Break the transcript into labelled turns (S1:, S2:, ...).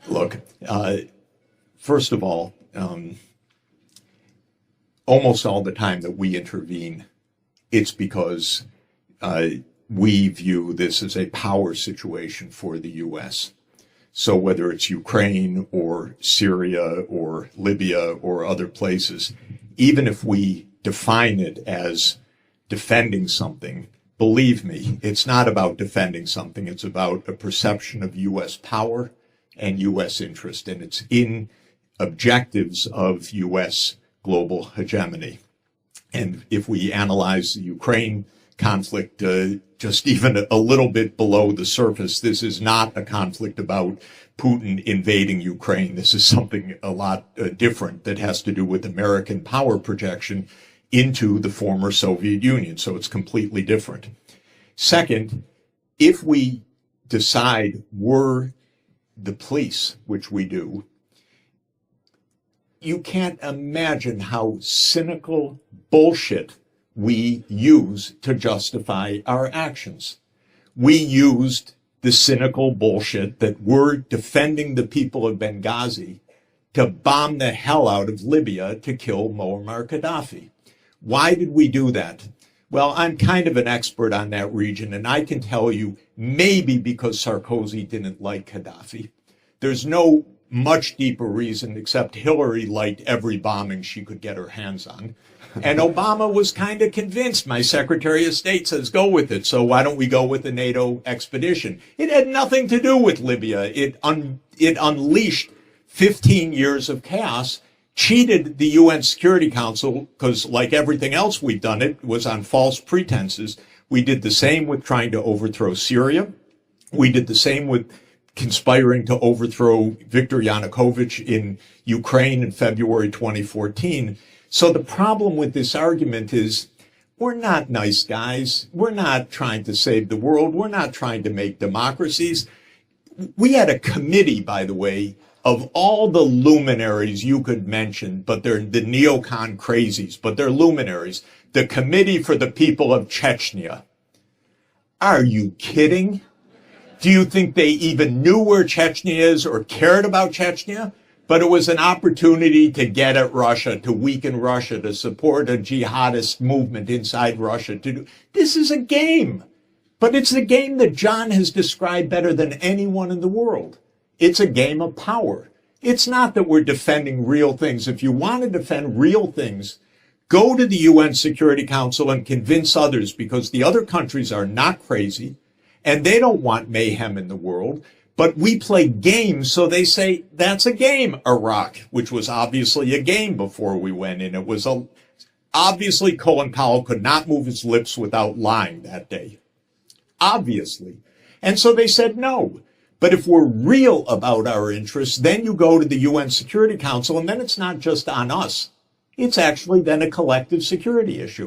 S1: Look, first of all, almost all the time that we intervene, it's because we view this as a power situation for the U.S. So whether it's Ukraine or Syria or Libya or other places, even if we define it as defending something, believe me, it's not about defending something. It's about a perception of U.S. power and U.S. interest, and it's in objectives of U.S. global hegemony. And if we analyze the Ukraine conflict just even a little bit below the surface, this is not a conflict about Putin invading Ukraine. This is something a lot different that has to do with American power projection into the former Soviet Union. So it's completely different. Second, if we decide we're the police, which we do, you can't imagine how cynical bullshit we use to justify our actions. We used the cynical bullshit that we're defending the people of Benghazi to bomb the hell out of Libya to kill Muammar Gaddafi. Why did we do that? Well, I'm kind of an expert on that region, and I can tell you maybe because Sarkozy didn't like Gaddafi. There's no much deeper reason except Hillary liked every bombing she could get her hands on. And Obama was kind of convinced. My Secretary of State says, go with it. So why don't we go with the NATO expedition? It had nothing to do with Libya. It unleashed 15 years of chaos, cheated the UN Security Council, because like everything else we've done, it was on false pretenses. We did the same with trying to overthrow Syria. We did the same with conspiring to overthrow Viktor Yanukovych in Ukraine in February 2014. So the problem with this argument is we're not nice guys. We're not trying to save the world. We're not trying to make democracies. We had a committee, by the way, of all the luminaries you could mention, but they're the neocon crazies, but they're luminaries. The Committee for the People of Chechnya. Are you kidding? Do you think they even knew where Chechnya is or cared about Chechnya? But it was an opportunity to get at Russia, to weaken Russia, to support a jihadist movement inside Russia. This is a game. But it's a game that John has described better than anyone in the world. It's a game of power. It's not that we're defending real things. If you want to defend real things, go to the UN Security Council and convince others, because the other countries are not crazy and they don't want mayhem in the world. But we play games, so they say, that's a game, Iraq, which was obviously a game before we went in. It was obviously Colin Powell could not move his lips without lying that day. Obviously. And so they said no. But if we're real about our interests, then you go to the UN Security Council, and then it's not just on us. It's actually then a collective security issue.